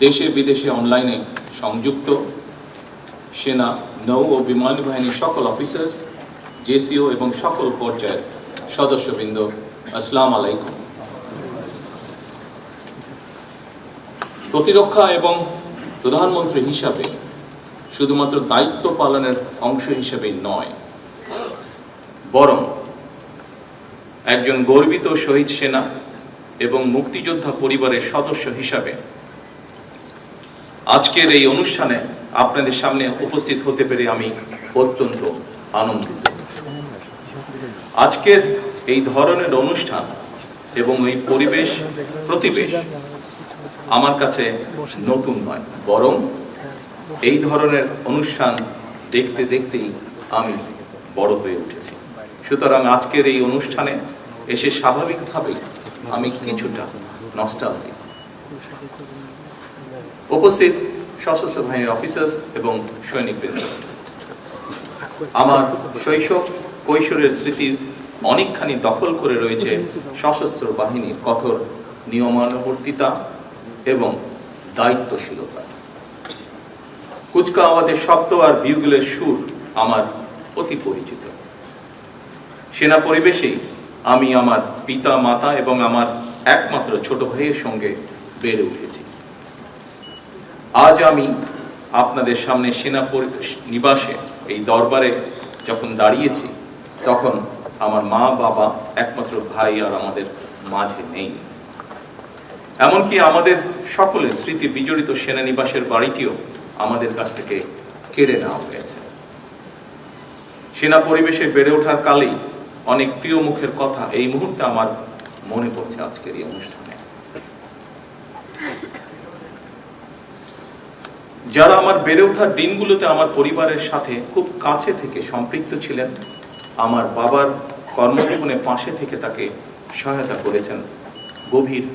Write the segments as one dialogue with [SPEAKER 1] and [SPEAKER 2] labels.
[SPEAKER 1] দেশে বিদেশে অনলাইনে সংযুক্ত সেনা, নৌ ও বিমান বাহিনীর সকল অফিসার্স, জেসিও এবং সকল পর্যায়ের সদস্যবৃন্দ, আসসালামু আলাইকুম। প্রতিরক্ষা এবং প্রধানমন্ত্রী হিসাবে শুধুমাত্র দায়িত্ব পালনের অংশ হিসেবেই নয়, বরং একজন গর্বিত শহীদ সেনা এবং মুক্তিযোদ্ধা পরিবারের সদস্য হিসাবে আজকের এই অনুষ্ঠানে আপনাদের সামনে উপস্থিত হতে পেরে আমি অত্যন্ত আনন্দিত। আজকের এই ধরনের অনুষ্ঠান এবং এই প্রতিবেশ আমার কাছে নতুন নয়, বরং এই ধরনের অনুষ্ঠান দেখতে দেখতেই আমি বড় হয়ে উঠেছি। সুতরাং আজকের এই অনুষ্ঠানে এসে স্বাভাবিকভাবেই আমি কিছুটা নস্টালজিক। উপস্থিত সশস্ত্র বাহিনীর অফিসার্স এবং সৈনিকবৃন্দ, আমার শৈশব কৈশোরের স্মৃতির অনেকখানি দখল করে রয়েছে সশস্ত্র বাহিনীর কঠোর নিয়মানুবর্তিতা এবং দায়িত্বশীলতা। কুচকাওয়াজের শব্দ আর বিউগলের সুর আমার অতি পরিচিত। সেনা পরিবেশেই আমি আমার পিতা, মাতা এবং আমার একমাত্র ছোট ভাইয়ের সঙ্গে বেড়ে উঠেছি। আজ আমি আপনাদের সামনে সেনা নিবাসে এই দরবারে যখন দাঁড়িয়েছি, তখন আমার মা, বাবা, একমাত্র ভাই আর আমাদের মাঝে নেই। এমনকি আমাদের সকলের স্মৃতি বিজড়িত সেনানিবাসের বাড়িটিও আমাদের কাছ থেকে কেড়ে নেওয়া হয়েছে। সেনা পরিবেশে বেড়ে ওঠার কালেই অনেক প্রিয় মুখের কথা এই মুহূর্তে আমার মনে পড়ছে আজকের এই অনুষ্ঠানে। যারা আমার বেড়ে ওঠার দিনগুলোতে আমার পরিবারের সাথে খুব কাছে থেকে সম্পৃক্ত ছিলেন, আমার বাবার কর্মজীবনে পাশে থেকে তাকে সহায়তা করেছেন, গভীর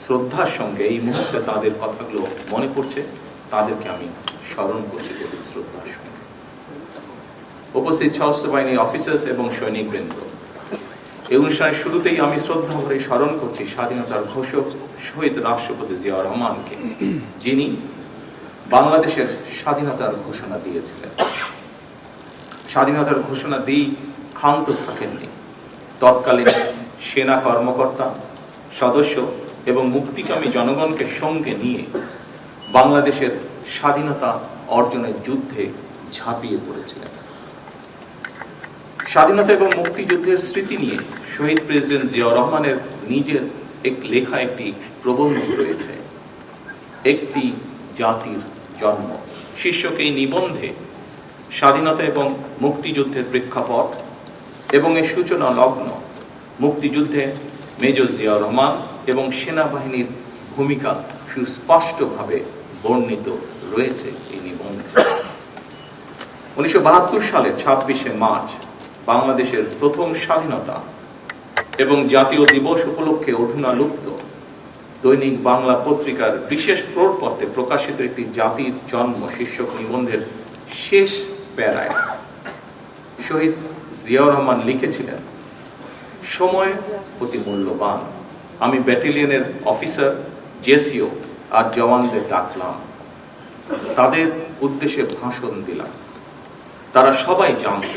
[SPEAKER 1] শ্রদ্ধার সঙ্গে এই মুহূর্তে তাদের কথাগুলো মনে পড়ছে, তাদেরকে আমি স্মরণ করছি গভীর শ্রদ্ধার সঙ্গে। উপস্থিত সশস্ত্র বাহিনীর অফিসার্স এবং সৈনিকবৃন্দ, এই অনুষ্ঠানের শুরুতেই আমি শ্রদ্ধা ভরে স্মরণ করছি স্বাধীনতার ঘোষক শহীদ রাষ্ট্রপতি জিয়াউর রহমানকে, যিনি বাংলাদেশের স্বাধীনতার ঘোষণা দিয়েছিলেন। স্বাধীনতার ঘোষণা দিয়ে ক্ষান্ত থাকেননি। তৎকালীন সেনা কর্মকর্তা, সদস্য এবং মুক্তিকামী জনগণকে সঙ্গে নিয়ে বাংলাদেশের স্বাধীনতা অর্জনের যুদ্ধে ঝাঁপিয়ে পড়েছিলেন। স্বাধীনতা এবং মুক্তিযুদ্ধের স্মৃতি নিয়ে শহীদ প্রেসিডেন্ট জিয়াউর রহমানের নিজের লেখা একটি প্রবন্ধ রয়েছে, একটি জাতির জন্ম শীর্ষক এই নিবন্ধে স্বাধীনতা এবং মুক্তিযুদ্ধের প্রেক্ষাপট এবং এর সূচনা লগ্ন, মুক্তিযুদ্ধে মেজর জিয়াউর রহমান এবং সেনাবাহিনীর ভূমিকা সুস্পষ্টভাবে বর্ণিত রয়েছে এই নিবন্ধে। 1972 সালের 26শে মার্চ বাংলাদেশের প্রথম স্বাধীনতা এবং জাতীয় দিবস উপলক্ষে অধুনা লুপ্ত দৈনিক বাংলা পত্রিকার বিশেষ প্রোটপত্রে প্রকাশিত একটি জাতির জন্ম শীর্ষক নিবন্ধের শেষ প্যারায় শহীদ জিয়াউর রহমান লিখেছিলেন, সময় অতি মূল্যবান। আমি ব্যাটালিয়নের অফিসার, জেসিও আর জওয়ানদের ডাকলাম, তাদের উদ্দেশ্যে ভাষণ দিলাম। তারা সবাই জানত,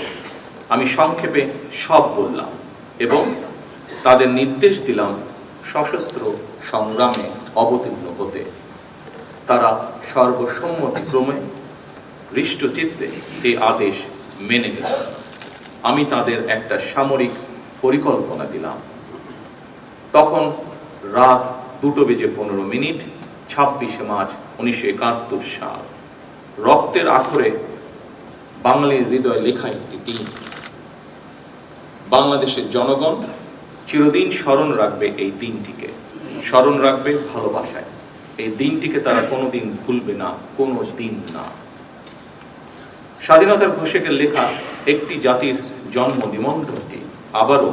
[SPEAKER 1] আমি সংক্ষেপে সব বললাম এবং তাদের নির্দেশ দিলাম সশস্ত্র সংগ্রামে অবতীর্ণ হতে। তারা সর্বসম্মতিক্রমে হৃষ্টচিত্তে এই আদেশ মেনে নিল। আমি তাদের একটা সামরিক পরিকল্পনা দিলাম। তখন রাত 2:15, 26শে মার্চ 1971 সাল। রক্তের আখরে বাঙালির হৃদয় লেখা একটি দিন। বাংলাদেশের জনগণ চিরদিন স্মরণ রাখবে এই দিনটিকে, স্মরণ রাখবে ভালোবাসায়। এই দিনটিকে তারা কোনোদিন ভুলবে না, কোনো দিন না। স্বাধীনতার ঘোষকের লেখা একটি জাতির জন্ম নিবন্ধটি আবারও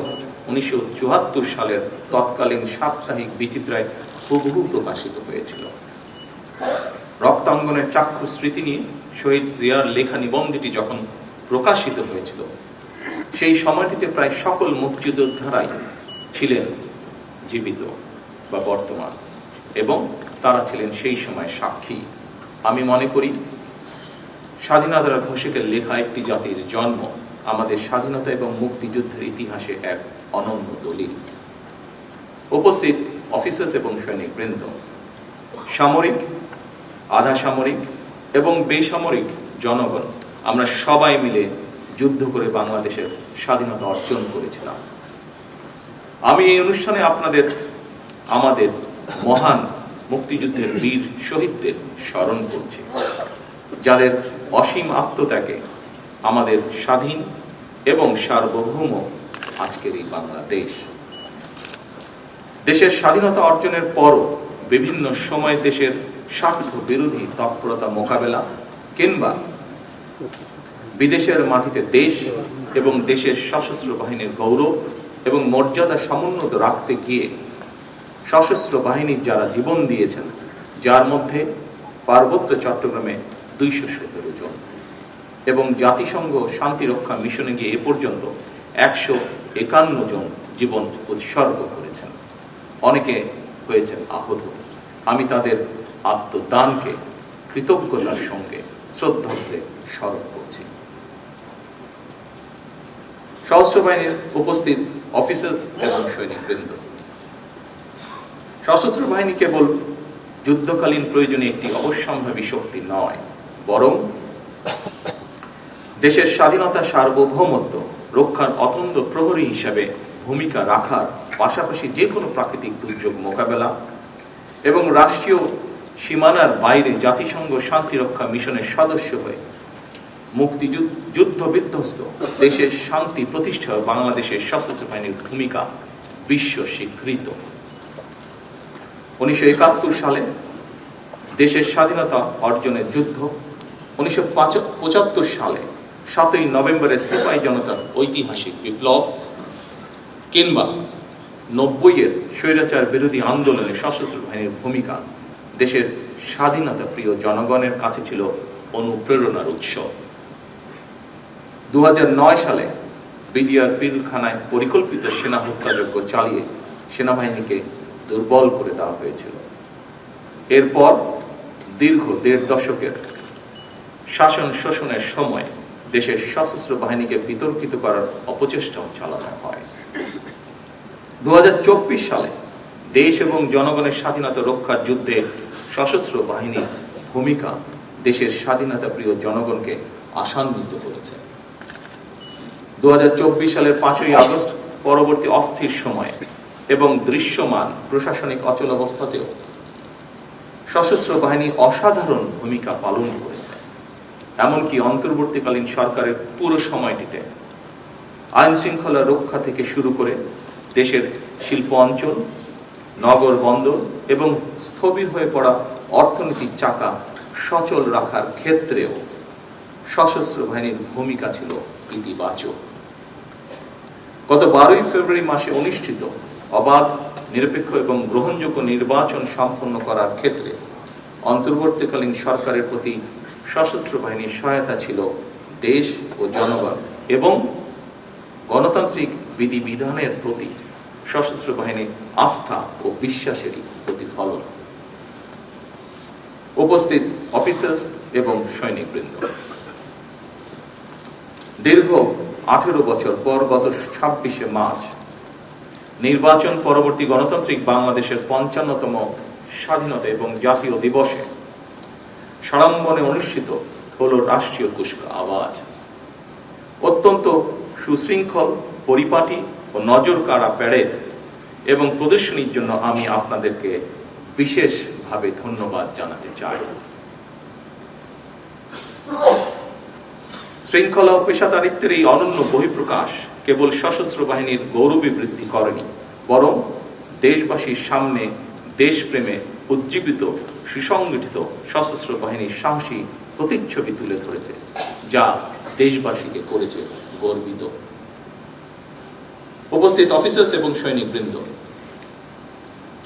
[SPEAKER 1] 1974 সালের তৎকালীন সাপ্তাহিক বিচিত্রায় হুবহু প্রকাশিত হয়েছিল। রক্তাঙ্গনের চাক্ষু স্মৃতি নিয়ে শহীদ জিয়ার লেখা নিবন্ধটি যখন প্রকাশিত হয়েছিল, সেই সময়টিতে প্রায় সকল মুক্তিযোদ্ধারাই ছিলেন জীবিত বা বর্তমান এবং তারা ছিলেন সেই সময় সাক্ষী। আমি মনে করি স্বাধীনতার ঘোষকের লেখা একটি জাতির জন্ম আমাদের স্বাধীনতা এবং মুক্তিযুদ্ধের ইতিহাসে এক অনন্য দলিল। উপস্থিত অফিসার্স এবং সৈনিক বৃন্দ, সামরিক, আধা সামরিক এবং বেসামরিক জনগণ, আমরা সবাই মিলে যুদ্ধ করে বাংলাদেশের স্বাধীনতা অর্জন করেছিলাম। আমি এই অনুষ্ঠানে আমাদের মহান মুক্তিযুদ্ধের বীর শহীদদের স্মরণ করছি, যাদের অসীম আত্মত্যাগে আমাদের স্বাধীন এবং সার্বভৌম আজকের এই বাংলাদেশ। দেশের স্বাধীনতা অর্জনের পরও বিভিন্ন সময় দেশের স্বার্থ বিরোধী তৎপরতা মোকাবেলা কিংবা বিদেশের মাটিতে দেশ এবং দেশের সশস্ত্র বাহিনীর গৌরব এবং মর্যাদা সমুন্নত রাখতে গিয়ে সশস্ত্র বাহিনীর যারা জীবন দিয়েছেন, যার মধ্যে পার্বত্য চট্টগ্রামে 217 জন এবং জাতিসংঘ শান্তিরক্ষা মিশনে গিয়ে এ পর্যন্ত 151 জন জীবন উৎসর্গ করেছেন, অনেকে হয়েছেন আহত। আমি তাদের আত্মদানকে কৃতজ্ঞতার সঙ্গে শ্রদ্ধা করে স্মরণ করছি। সশস্ত্র বাহিনীর উপস্থিত অফিসার্স এবং সৈনিকবৃন্দ, সশস্ত্র বাহিনী কেবল যুদ্ধকালীন প্রয়োজনে একটি অবশ্যম্ভাবী শক্তি নয়, বরং দেশের স্বাধীনতা সার্বভৌমত্ব রক্ষার অতন্দ্র প্রহরী হিসাবে ভূমিকা রাখার পাশাপাশি যে কোনো প্রাকৃতিক দুর্যোগ মোকাবেলা এবং রাষ্ট্রীয় সীমানার বাইরে জাতিসংঘ শান্তিরক্ষা মিশনের সদস্য হয়ে মুক্তিযুদ্ধ বিধ্বস্ত দেশের শান্তি প্রতিষ্ঠায় বাংলাদেশের সশস্ত্র বাহিনীর ভূমিকা বিশ্ব স্বীকৃত। 1971 সালে দেশের স্বাধীনতা অর্জনের যুদ্ধ, 1975 সালে 7ই নভেম্বরের সিপাহী জনতার ঐতিহাসিক বিপ্লব কিংবা 90-এর স্বৈরাচার বিরোধী আন্দোলনে সশস্ত্র বাহিনীর ভূমিকা দেশের স্বাধীনতা প্রিয় জনগণের কাছে ছিল অনুপ্রেরণার উৎস। 2009 সালে বিডিআর পিলখানায় পরিকল্পিত সেনা হত্যাযজ্ঞ চালিয়ে সেনাবাহিনীকে দুর্বল করে দেওয়া হয়েছিল। এরপর দীর্ঘ 1.5 দশকের শাসন শোষণের সময় দেশের সশস্ত্র বাহিনীকে বিতর্কিত করার অপচেষ্টাও চালানো হয়। 2024 সালে দেশ এবং জনগণের স্বাধীনতা রক্ষার যুদ্ধে সশস্ত্র বাহিনীর ভূমিকা দেশের স্বাধীনতা প্রিয় জনগণকে আশান্বিত করেছে। 2024 সালের 5ই আগস্ট পরবর্তী অস্থির সময় এবং দৃশ্যমান প্রশাসনিক অচলাবস্থাতেও সশস্ত্র বাহিনী অসাধারণ ভূমিকা পালন করেছে। এমনকি অন্তর্বর্তীকালীন সরকারের পুরো সময়টিতে আইন শৃঙ্খলা রক্ষা থেকে শুরু করে দেশের শিল্প অঞ্চল, নগর বন্দর এবং স্থবির হয়ে পড়া অর্থনীতির চাকা সচল রাখার ক্ষেত্রেও সশস্ত্র বাহিনীর ভূমিকা ছিল ইতিবাচক। গত 12ই ফেব্রুয়ারি মাসে অনুষ্ঠিত অবাধ, নিরপেক্ষ এবং গ্রহণযোগ্য নির্বাচন সম্পন্ন করার ক্ষেত্রে অন্তর্বর্তীকালীন সরকারের প্রতি সশস্ত্র বাহিনীর সহায়তা ছিল দেশ ও জনগণ এবং গণতান্ত্রিক বিধিবিধানের প্রতি সশস্ত্র বাহিনীর আস্থা ও বিশ্বাসেরই প্রতিফলন। উপস্থিত অফিসার্স এবং সৈনিকবৃন্দ, দীর্ঘ 18 বছর পর গত 26শে মার্চ নির্বাচন পরবর্তী গণতান্ত্রিক বাংলাদেশের 55তম স্বাধীনতা এবং জাতীয় দিবসে সাড়ম্বরে অনুষ্ঠিত হল রাষ্ট্রীয় কুচকাওয়াজ। অত্যন্ত সুশৃঙ্খল, পরিপাটি ও নজর কাড়া প্যারেড এবং প্রদর্শনীর জন্য আমি আপনাদেরকে বিশেষভাবে ধন্যবাদ জানাতে চাই। শৃঙ্খলা ও পেশাদারিত্বের এই অনন্য বহিঃপ্রকাশ কেবল সশস্ত্র বাহিনীর গৌরবে বৃদ্ধি করেনি, বরং দেশবাসীর সামনে দেশপ্রেমে উজ্জীবিত সুসংগঠিত সশস্ত্র বাহিনীর সাহসী প্রতিচ্ছবি তুলে ধরেছে, যা দেশবাসীকে করেছে গর্বিত। উপস্থিত অফিসার্স এবং সৈনিকবৃন্দ,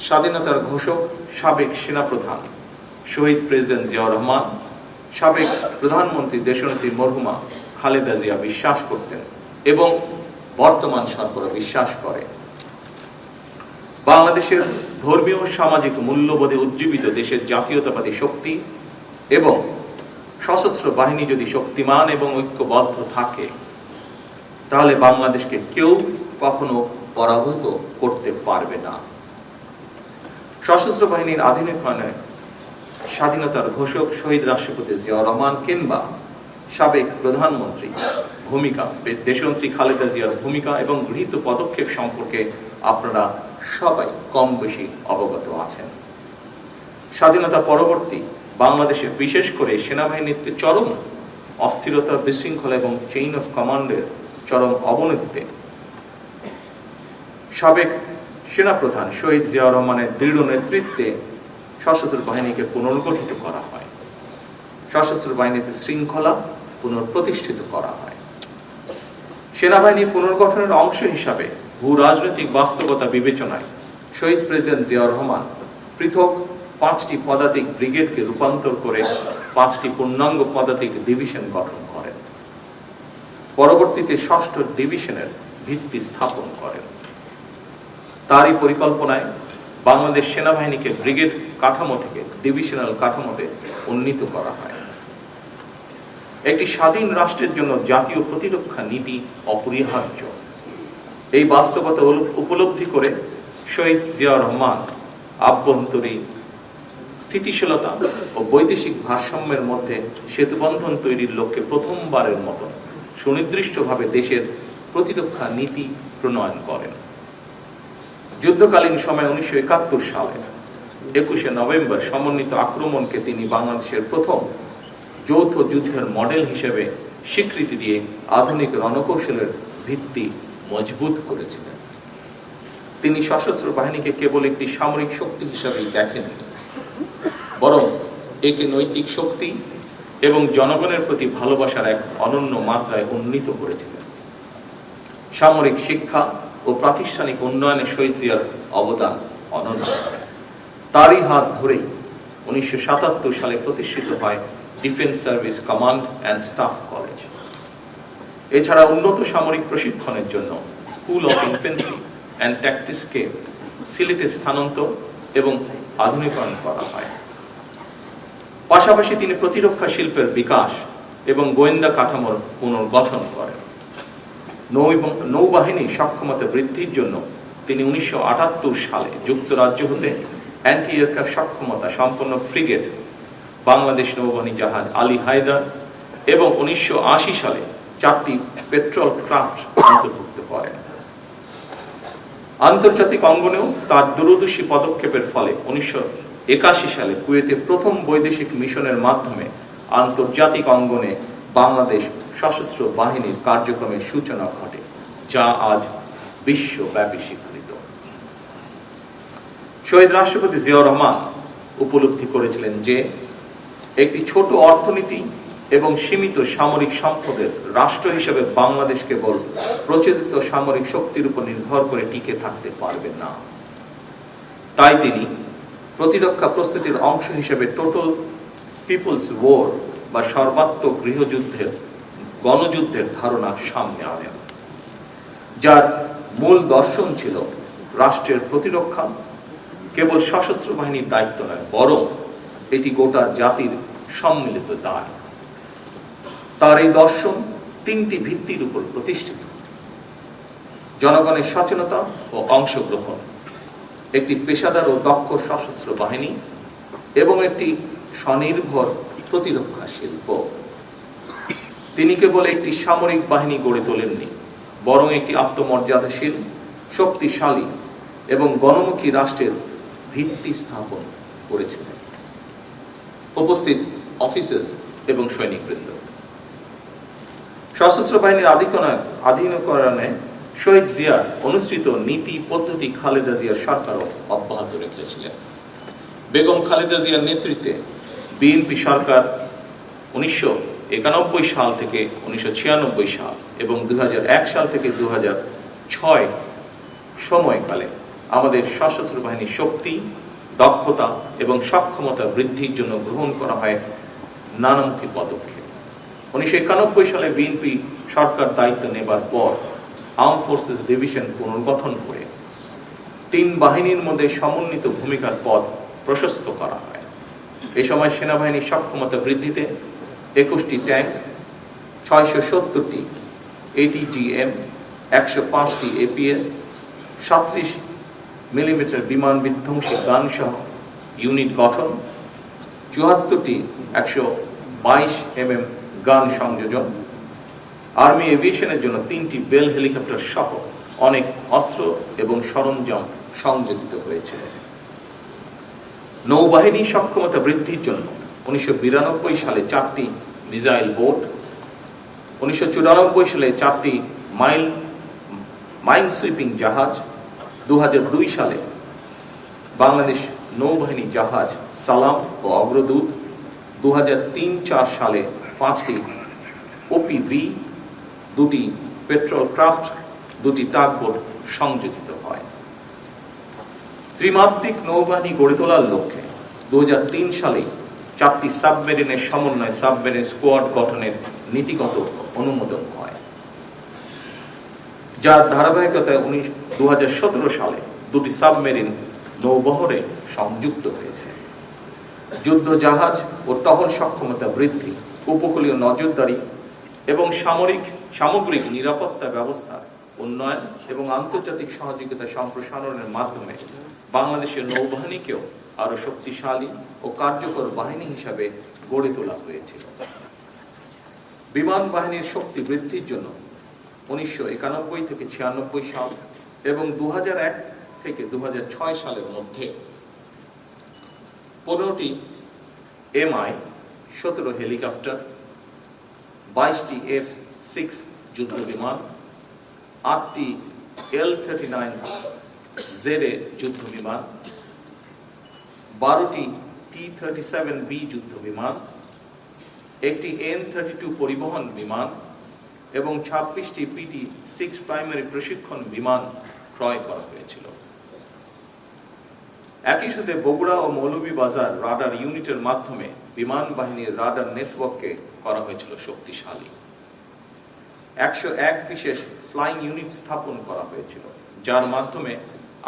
[SPEAKER 1] স্বাধীনতার ঘোষক সাবেক সেনাপ্রধান শহীদ প্রেসিডেন্ট জিয়াউর রহমান, সাবেক প্রধানমন্ত্রী দেশনেত্রী মরহুমা খালেদা জিয়া বিশ্বাস করতেন এবং বর্তমান সরকার বিশ্বাস করে বাংলাদেশের ধর্মীয় ও সামাজিক মূল্যবোধে উজ্জীবিত দেশের জাতীয়তাবাদী শক্তি এবং সশস্ত্র বাহিনী যদি শক্তিমান এবং ঐক্যবদ্ধ থাকে, তাহলে বাংলাদেশকে কেউ কখনো পরাভূত করতে পারবে না। সশস্ত্র বাহিনীর আধুনিকায়নে স্বাধীনতার ঘোষক শহীদ রাষ্ট্রপতি জিয়াউর রহমান কিংবা সাবেক প্রধানমন্ত্রী ভূমিকা, দেশনেত্রী খালেদা জিয়ার ভূমিকা এবং গৃহীত পদক্ষেপ সম্পর্কে আপনারা সবাই কম বেশি অবগত আছেন। স্বাধীনতা পরবর্তী বাংলাদেশে বিশেষ করে সেনাবাহিনীর চরম অস্থিরতা, বিশৃঙ্খলা এবং চেইন অফ কমান্ডের চরম অবনতিতে সাবেক সেনাপ্রধান শহীদ জিয়াউর রহমানের দৃঢ় নেতৃত্বে সশস্ত্র বাহিনীকে পুনর্গঠিত করা হয়। সশস্ত্র বাহিনীতে শৃঙ্খলা পুনঃপ্রতিষ্ঠিত করা হয়। সেনাবাহিনী পুনর্গঠনের অংশ হিসাবে ভূ রাজনৈতিক বাস্তবতা বিবেচনায় শহীদ প্রেসিডেন্ট জিয়াউর রহমান পৃথক 5টি পদাতিক ব্রিগেডকে রূপান্তর করে 5টি পূর্ণাঙ্গ পদাতিক ডিভিশন গঠন করেন। পরবর্তীতে 6ষ্ঠ ডিভিশনের ভিত্তি স্থাপন করেন। তারই পরিকল্পনায় বাংলাদেশ সেনাবাহিনীকে ব্রিগেড কাঠামো থেকে ডিভিশনাল কাঠামোতে উন্নীত করা হয়। একটি স্বাধীন রাষ্ট্রের জন্য জাতীয় প্রতিরক্ষা নীতি অপরিহার্য। এই বাস্তবতা উপলব্ধি করে শহীদ জিয়াউর রহমান আভ্যন্তরীণ স্থিতিশীলতা ও বৈদেশিক ভারসাম্যের মধ্যে সেতুবন্ধন তৈরির লক্ষ্যে প্রথমবারের মতো সুনির্দিষ্টভাবে দেশের প্রতিরক্ষা নীতি প্রণয়ন করেন। যুদ্ধকালীন সময় 1971 সালে 21শে নভেম্বর সমন্বিত আক্রমণকে তিনি বাংলাদেশের প্রথম যৌথ যুদ্ধের মডেল হিসেবে স্বীকৃতি দিয়ে আধুনিক রণকৌশলের ভিত্তি মজবুত করেছিলেন। তিনি সশস্ত্র বাহিনীকে কেবল একটি সামরিক শক্তি হিসাবেই দেখেননি, বরং একে নৈতিক শক্তি এবং জনগণের প্রতি ভালোবাসার এক অনন্য মাত্রায় উন্নীত করেছিলেন। সামরিক শিক্ষা ও প্রাতিষ্ঠানিক উন্নয়নে শহীদ জিয়ার অবদান অনন্য। তারই হাত ধরেই 1977 সালে প্রতিষ্ঠিত হয় defence service command and staff college. এছাড়া উন্নত সামরিক প্রশিক্ষণের জন্য স্কুল অফ ইনফেন্ট্রি অ্যান্ড ট্যাকটিক্সকে সিলেটে স্থানান্তর এবং আধুনিকায়ন করা হয়। পাশাপাশি তিনি প্রতিরক্ষা শিল্পের বিকাশ এবং গোয়েন্দা কাঠামোর পুনর্গঠন করেন। নৌবাহিনীর সক্ষমতা বৃদ্ধির জন্য তিনি 1978 সালে যুক্তরাজ্য হতে অ্যান্টি এয়ারক্রাফট সক্ষমতা সম্পন্ন ফ্রিগেট বাংলাদেশ নৌবাহিনী জাহাজ আলী হায়দার এবং 1980 সালে 4টি পেট্রোল ক্রাফট অন্তর্ভুক্ত করেন। আন্তর্জাতিক অঙ্গনেও তার দূরদর্শী পদক্ষেপের ফলে 1981 সালে কুয়েতে প্রথম বৈদেশিক মিশনের মাধ্যমে আন্তর্জাতিক অঙ্গনে বাংলাদেশ সশস্ত্র বাহিনীর কার্যক্রমের সূচনা ঘটে, যা আজ বিশ্বব্যাপী স্বীকৃত। শহীদ রাষ্ট্রপতি জিয়াউর রহমান উপলব্ধি করেছিলেন যে একটি ছোট অর্থনীতি এবং সীমিত সামরিক সম্পদের রাষ্ট্র হিসেবে বাংলাদেশ কেবল প্রচলিত সামরিক শক্তির উপর নির্ভর করে টিকে থাকতে পারবে না। তাই তিনি প্রতিরক্ষা প্রস্তুতির অংশ হিসেবে টোটাল পিপলস ওয়ার বা সর্বাত্মক গণযুদ্ধের ধারণা সামনে আনেন, যার মূল দর্শন ছিল রাষ্ট্রের প্রতিরক্ষা কেবল সশস্ত্র বাহিনীর দায়িত্ব নয়, বরং এটি গোটা জাতির সম্মিলিত দায়। তার এই দর্শন 3টি ভিত্তির উপর প্রতিষ্ঠিত: জনগণের সচেতনতা ও অংশগ্রহণ, একটি পেশাদার ও দক্ষ সশস্ত্র বাহিনী এবং একটি স্বনির্ভর প্রতিরক্ষা শিল্প। তিনি কেবল একটি সামরিক বাহিনী গড়ে তোলেননি, বরং একটি আত্মমর্যাদাশীল, শক্তিশালী এবং গণমুখী রাষ্ট্রের ভিত্তি স্থাপন করেছিলেন। উপস্থিত অফিসার্স এবং সৈনিকবৃন্দ, সশস্ত্র বাহিনীর আধুনিকরণে শহীদ জিয়া অনুসৃত নীতি পদ্ধতি খালেদা জিয়ার সরকারও অব্যাহত রেখেছিলেন। বেগম খালেদা জিয়ার নেতৃত্বে বিএনপি সরকার 1991 সাল থেকে 1996 সাল এবং 2001 সাল থেকে 2006 সময়কালে আমাদের সশস্ত্র বাহিনীর শক্তি, দক্ষতা এবং সক্ষমতা বৃদ্ধির জন্য গ্রহণ করা হয় নানামুখী পদক্ষেপ। 1991 সালে বিএনপি সরকার দায়িত্ব নেবার পর আর্ম ফোর্সেস ডিভিশন পুনর্গঠন করে তিন বাহিনীর মধ্যে সমন্বিত ভূমিকার পথ প্রশস্ত করা হয়। এই সময় সেনাবাহিনীর সক্ষমতা বৃদ্ধিতে 21টি ট্যাঙ্ক, 670টি ATGM, 105টি APS, 37 মিলিমিটার বিমান বিধ্বংসী গান সহ ইউনিট গঠন, 74টি 122 mm গান সংযোজন, আর্মি এভিয়েশনের জন্য 3টি বেল হেলিকপ্টার সহ অনেক অস্ত্র এবং সরঞ্জাম সংযোজিত হয়েছে। নৌবাহিনী সক্ষমতা বৃদ্ধির জন্য 1992 সালে 4টি মিসাইল বোট, 1994 সালে 4টি মাইন সুইপিং জাহাজ, 2002 সালে বাংলাদেশ নৌবাহিনী জাহাজ সালাম ও অগ্রদূত, 2003-4 সালে 5টি OPV, 2টি পেট্রোল ক্রাফট, 2টি টাগবোট সংযোজিত হয়। ত্রিমাত্রিক নৌবাহিনী গড়ে তোলার লক্ষ্যে 2003 সালে 4টি সাবমেরিনের সমন্বয় সাবমেরিন স্কোয়াড গঠনের নীতিগত অনুমোদন হয়, যার ধারাবাহিকতায় 2017 সালে 2টি সাবমেরিন নৌবহরে সংযুক্ত হয়েছে। যুদ্ধ জাহাজ ও টহল সক্ষমতা বৃদ্ধি, উপকূলীয় নজরদারি এবং সামগ্রিক নিরাপত্তা ব্যবস্থা উন্নয়ন এবং আন্তর্জাতিক সহযোগিতা সম্প্রসারণের মাধ্যমে বাংলাদেশের নৌবাহিনীকেও আরো শক্তিশালী ও কার্যকর বাহিনী হিসাবে গড়ে তোলা হয়েছিল। বিমান বাহিনীর শক্তি বৃদ্ধির জন্য 1991 থেকে 96 সাল এবং 2001 থেকে 2006 সালের মধ্যে 15টি Mi-17 হেলিকপ্টার, 22টি F-6 যুদ্ধ বিমান, 8টি L-39ZA যুদ্ধ বিমান, 12টি T-37B যুদ্ধ বিমান, একটি N-32 পরিবহন বিমান এবং 26টি PT-6 প্রাইমারি প্রশিক্ষণ বিমান ক্রয় করা হয়েছিল। একই সাথে বগুড়া ও মৌলভীবাজার রাডার ইউনিটের মাধ্যমে বিমান বাহিনীর রাডার নেটওয়ার্ককে করা হয়েছিল শক্তিশালী। 101 বিশেষ ফ্লাইং ইউনিট স্থাপন করা হয়েছিল, যার মাধ্যমে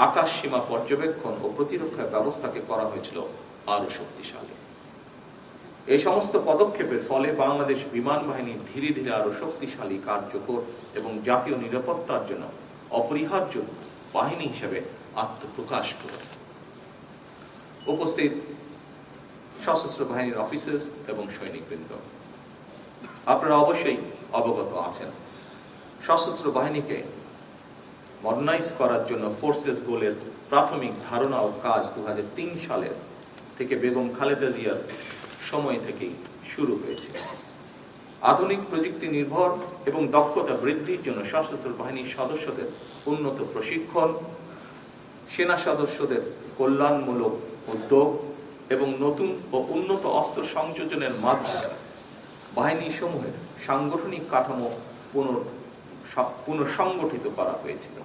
[SPEAKER 1] আকাশ সীমা পর্যবেক্ষণ ও প্রতিরক্ষা ব্যবস্থাকে করা হয়েছিল আরো শক্তিশালী। এই সমস্ত পদক্ষেপের ফলে বাংলাদেশ বিমান বাহিনী ধীরে ধীরে আরো শক্তিশালী, কার্যকর এবং জাতীয় নিরাপত্তার জন্য অপরিহার্য বাহিনী হিসেবে আত্মপ্রকাশ করেছে। উপস্থিত সশস্ত্র বাহিনীর অফিসার্স এবং সৈনিকবৃন্দ, আপনারা অবশ্যই অবগত আছেন সশস্ত্র বাহিনীকে মডার্নাইজ করার জন্য ফোর্সেস গোলের প্রাথমিক ধারণা ও কাজ 2003 সালের থেকে বেগম খালেদা জিয়ার সময় থেকেই শুরু হয়েছে। আধুনিক প্রযুক্তি নির্ভর এবং দক্ষতা বৃদ্ধির জন্য সশস্ত্র বাহিনীর সদস্যদের উন্নত প্রশিক্ষণ, সেনা সদস্যদের কল্যাণমূলক উদ্যোগ এবং নতুন ও উন্নত অস্ত্র সংযোজনের মাধ্যমে বাহিনী সমূহের সাংগঠনিক কাঠামো পুনঃসংগঠিত করা হয়েছিল।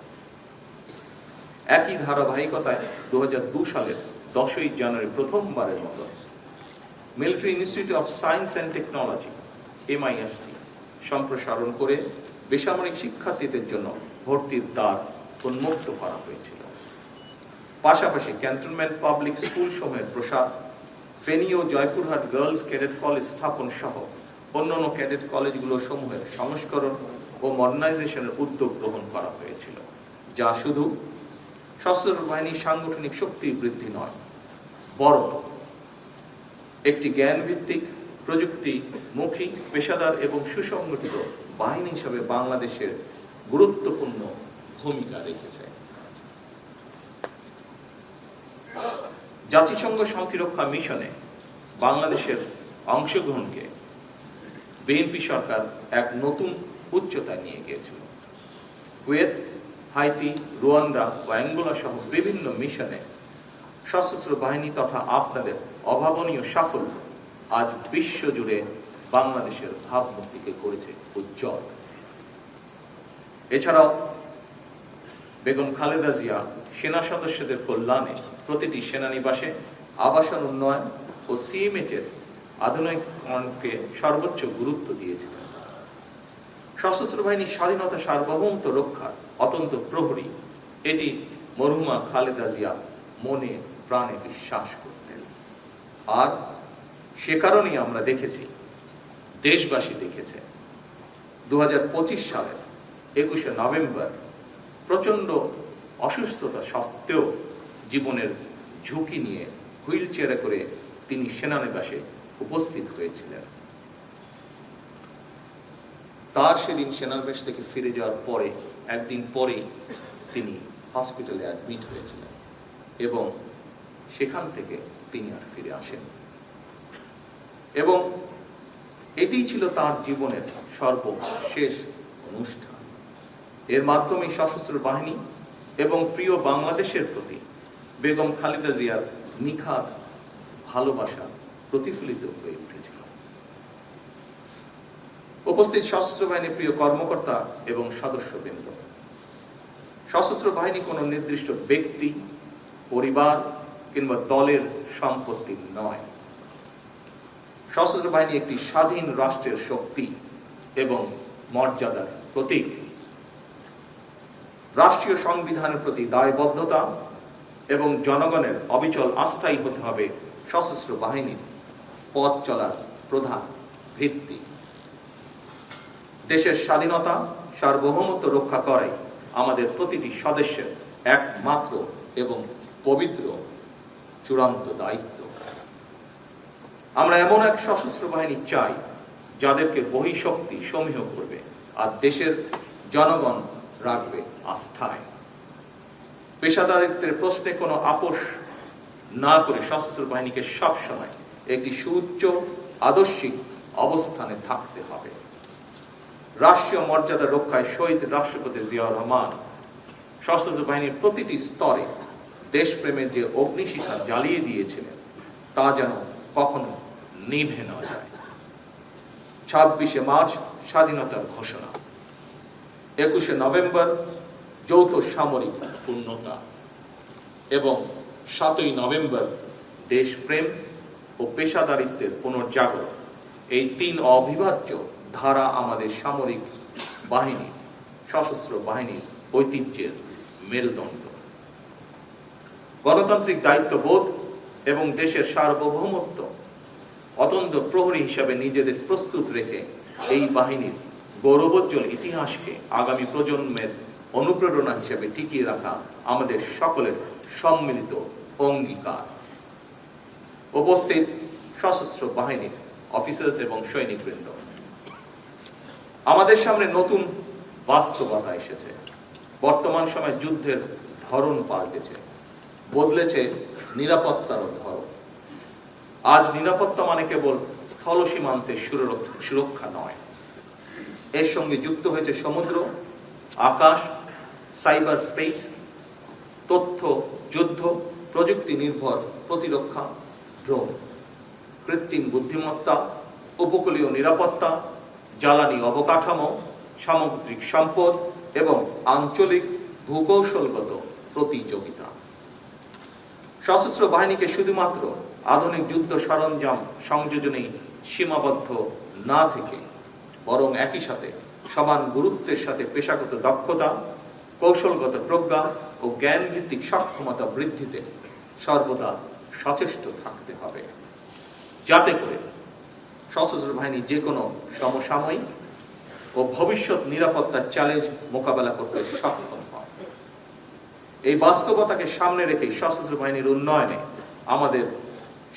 [SPEAKER 1] একই ধারাবাহিকতায় 2002 সালের 10ই জানুয়ারি প্রথমবারের মতো military institute of science and technology MIST সম্প্রসারণ করে বেসামরিক শিক্ষার্থীদের জন্য ভর্তির দ্বার উন্মুক্ত করা হয়েছিল। পাশাপাশি ক্যান্টনমেন্ট পাবলিক স্কুল সমূহের প্রসার, ফেনী ও জয়পুরহাট গার্লস ক্যাডেট কলেজ স্থাপন সহ অন্যান্য ক্যাডেট কলেজগুলো সমূহের সংস্করণ ও মডার্নাইজেশনের উদ্যোগ গ্রহণ করা হয়েছিল, যা শুধু সশস্ত্র বাহিনীর সাংগঠনিক শক্তি বৃদ্ধি নয়, বরং একটি জ্ঞানভিত্তিক, প্রযুক্তিমুখী, পেশাদার এবং সুসংগঠিত বাহিনী হিসাবে বাংলাদেশের গুরুত্বপূর্ণ ভূমিকা রেখেছে। জাতিসংঘ শান্তিরক্ষা মিশনে বাংলাদেশের অংশগ্রহণকে বিএনপি সরকার এক নতুন উচ্চতায় নিয়ে গিয়েছিল। কুয়েত, হাইতি, রুয়ান্ডা ও অ্যাঙ্গোলা সহ বিভিন্ন মিশনে সশস্ত্র বাহিনী তথা আপনাদের অভাবনীয় সাফল্য আজ বিশ্বজুড়ে বাংলাদেশের ভাবমূর্তিকে করেছে উজ্জ্বল। এছাড়াও বেগম খালেদা জিয়া সেনা সদস্যদের কল্যাণে প্রতিটি সেনানিবাসে আবাসন উন্নয়ন ও সিএমএইচের আধুনিকরণকে সর্বোচ্চ গুরুত্ব দিয়েছিলেন। সশস্ত্র বাহিনীর স্বাধীনতা সার্বভৌমত্ব রক্ষার অত্যন্ত প্রহরী এটি মরহুমা খালেদা জিয়া মনে প্রাণে বিশ্বাস করতেন। আর সে কারণেই আমরা দেখেছি, দেশবাসী দেখেছে, 2025 সালের 21শে নভেম্বর প্রচন্ড অসুস্থতা সত্ত্বেও জীবনের ঝুঁকি নিয়ে হুইল চেয়ারে করে তিনি সেনানিবাসে উপস্থিত হয়েছিলেন। তার সেদিন সেনানিবাস থেকে ফিরে যাওয়ার পরে একদিন পরেই তিনি হসপিটালে অ্যাডমিট হয়েছিলেন এবং সেখান থেকে তিনি আর ফিরে আসেন। এবং এটি ছিল তার জীবনের সর্বশেষ অনুষ্ঠান। এর মাধ্যমে সশস্ত্র বাহিনী এবং প্রিয় বাংলাদেশের প্রতি বেগম খালেদা জিয়ার নিখাদ ভালোবাসা প্রতিফলিত হয়ে উঠেছিল। উপস্থিত সশস্ত্র বাহিনীর প্রিয় কর্মকর্তা এবং সদস্যবৃন্দ, সশস্ত্র বাহিনী কোনো নির্দিষ্ট ব্যক্তি, পরিবার কিংবা দলের সম্পত্তি নয়। সশস্ত্র বাহিনী একটি স্বাধীন রাষ্ট্রের শক্তি এবং মর্যাদার প্রতীক। রাষ্ট্রীয় সংবিধানের প্রতি দায়বদ্ধতা এবং জনগণের অবিচল আস্থাই হতে হবে সশস্ত্র বাহিনীর পথ চলার প্রধান ভিত্তি। দেশের স্বাধীনতা, সার্বভৌমত্ব রক্ষা করাই আমাদের প্রতিটি সদস্যের একমাত্র এবং পবিত্র চূড়ান্ত দায়িত্ব। আমরা এমন এক সশস্ত্র বাহিনী চাই যাদেরকে বহিঃশক্তি সমীহ করবে আর দেশের জনগণ রাখবে আস্থায়। পেশাদারিত্বের প্রশ্নে কোনো আপোষ না করে সশস্ত্র বাহিনীকে সবসময় একটি সুউচ্চ আদর্শিক অবস্থানে থাকতে হবে। রাষ্ট্রীয় মর্যাদা রক্ষায় শহীদ রাষ্ট্রপতি জিয়াউর রহমান সশস্ত্র বাহিনীর প্রতিটি স্তরে দেশপ্রেমের যে অগ্নিশিখা জ্বালিয়ে দিয়েছিলেন তা যেন কখনো নিভে না যায়। 26শে মার্চ স্বাধীনতার ঘোষণা, 21শে নভেম্বর যৌথ সামরিক পূর্ণতা এবং 7ই নভেম্বর দেশপ্রেম ও পেশাদারিত্বের পুনর্জাগরণ, এই তিন অবিভাজ্য ধারা আমাদের সামরিক বাহিনী, সশস্ত্র বাহিনীর ঐতিহ্যের মেরুদণ্ড। গণতান্ত্রিক দায়িত্ববোধ এবং দেশের সার্বভৌমত্ব অতন্দ্র প্রহরী হিসাবে নিজেদের প্রস্তুত রেখে এই বাহিনীর গৌরবোজ্জ্বল ইতিহাসকে আগামী প্রজন্মের অনুপ্রেরণা হিসেবে টিকিয়ে রাখা আমাদের সকলের সম্মিলিত অঙ্গীকার। উপস্থিত সশস্ত্র বাহিনীর অফিসার্স এবং সৈনিকবৃন্দ, আমাদের সামনে নতুন বাস্তবতা এসেছে। বর্তমান সময়ে যুদ্ধের ধরন পাল্টেছে, বদলেছে নিরাপত্তার ধরন। আজ নিরাপত্তা মানে কেবল স্থল সীমান্তে সুরক্ষা নয়, এর সঙ্গে যুক্ত হয়েছে সমুদ্র, আকাশ, সাইবার স্পেস, তথ্য যুদ্ধ, প্রযুক্তি নির্ভর প্রতিরক্ষা, ড্রোন, কৃত্রিম বুদ্ধিমত্তা, উপকূলীয় নিরাপত্তা, জ্বালানি অবকাঠামো, সামুদ্রিক সম্পদ এবং আঞ্চলিক ভূকৌশলগত প্রতিযোগিতা। সশস্ত্র বাহিনীকে শুধুমাত্র আধুনিক যুদ্ধ সরঞ্জাম সংযোজনেই সীমাবদ্ধ না থেকে বরং একই সাথে সমান গুরুত্বের সাথে পেশাগত দক্ষতা, কৌশলগত প্রজ্ঞা ও জ্ঞান ভিত্তিক সক্ষমতা বৃদ্ধিতে সর্বদা সচেষ্ট থাকতে হবে, যাতে করে সশস্ত্র বাহিনী যে কোনো সমসাময়িক ও ভবিষ্যৎ নিরাপত্তার চ্যালেঞ্জ মোকাবেলা করতে সক্ষম হয়। এই বাস্তবতাকে সামনে রেখে সশস্ত্র বাহিনীর উন্নয়নে আমাদের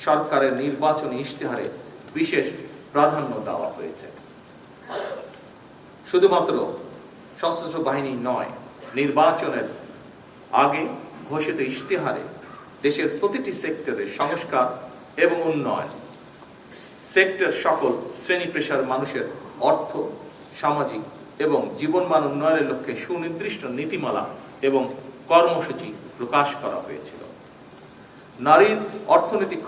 [SPEAKER 1] সরকারের নির্বাচনী ইশতেহারে বিশেষ প্রাধান্য দেওয়া হয়েছে। শুধুমাত্র সশস্ত্র বাহিনী নয়, নির্বাচনের আগে ঘোষিত ইশতেহারে দেশের প্রতিটি সেক্টরের সংস্কার এবং উন্নয়ন, সেক্টর সকল শ্রেণী পেশার মানুষের অর্থ, সামাজিক এবং জীবনমান উন্নয়নের লক্ষ্যে সুনির্দিষ্ট নীতিমালা এবং কর্মসূচি প্রকাশ করা হয়েছিল। নারীর অর্থনৈতিক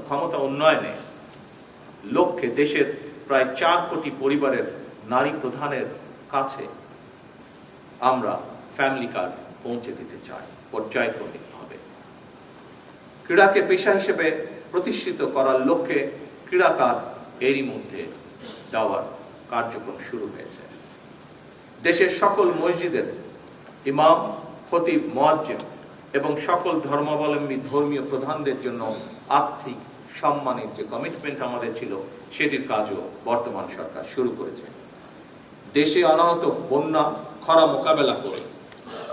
[SPEAKER 1] ক্ষমতা উন্নয়নে লক্ষ্যে দেশের প্রায় 4 কোটি পরিবারের নারী প্রধানের কাছে আমরা ফ্যামিলি কার্ড পৌঁছে দিতে চাই পর্যায়ক্রমিকভাবে। ক্রীড়াকে পেশা হিসেবে প্রতিষ্ঠিত করার লক্ষ্যে ক্রীড়া কার্ড এরই মধ্যে দেওয়ার কার্যক্রম শুরু হয়েছে। দেশের সকল মসজিদের ইমাম, খতিব, মুয়াজ্জিন এবং সকল ধর্মাবলম্বী ধর্মীয় প্রধানদের জন্য আর্থিক সম্মানের যে কমিটমেন্ট আমাদের ছিল, সেটির কাজও বর্তমান সরকার শুরু করেছে। দেশে অনাহত বন্যা খরা মোকাবেলা করে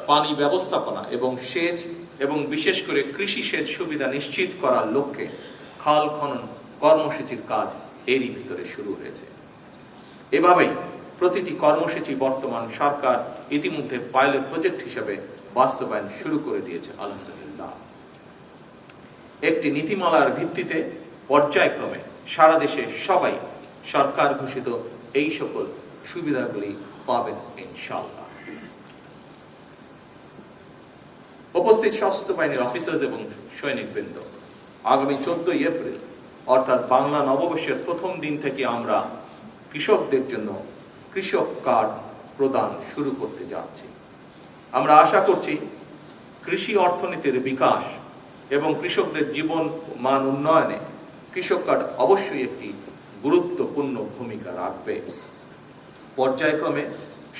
[SPEAKER 1] পানি ব্যবস্থাপনা এবং সেচ এবং বিশেষ করে কৃষি সেচ সুবিধা নিশ্চিত করার লক্ষ্যে খাল খনন কর্মসূচির কাজ এরই ভিতরে শুরু হয়েছে। এভাবেই প্রতিটি কর্মসূচি বর্তমান সরকার ইতিমধ্যে পাইলট প্রজেক্ট হিসেবে বাস্তবায়ন শুরু করে দিয়েছে আলহামদুলিল্লাহ। একটি নীতিমালার ভিত্তিতে পর্যায়ক্রমে সারা দেশে সবাই সরকার ঘোষিত এই সকল সুবিধাগুলি পাবেন ইনশাআল্লাহ। উপস্থিত সশস্ত্র বাহিনীর অফিসার্স এবং সৈনিকবৃন্দ, আগামী 14 এপ্রিল অর্থাৎ বাংলা নববর্ষের প্রথম দিন থেকে আমরা কৃষকদের জন্য কৃষক কার্ড প্রদান শুরু করতে যাচ্ছি। আমরা আশা করছি কৃষি অর্থনীতির বিকাশ এবং কৃষকদের জীবন মান উন্নয়নে কৃষক কার্ড অবশ্যই একটি গুরুত্বপূর্ণ ভূমিকা রাখবে। পর্যায়ক্রমে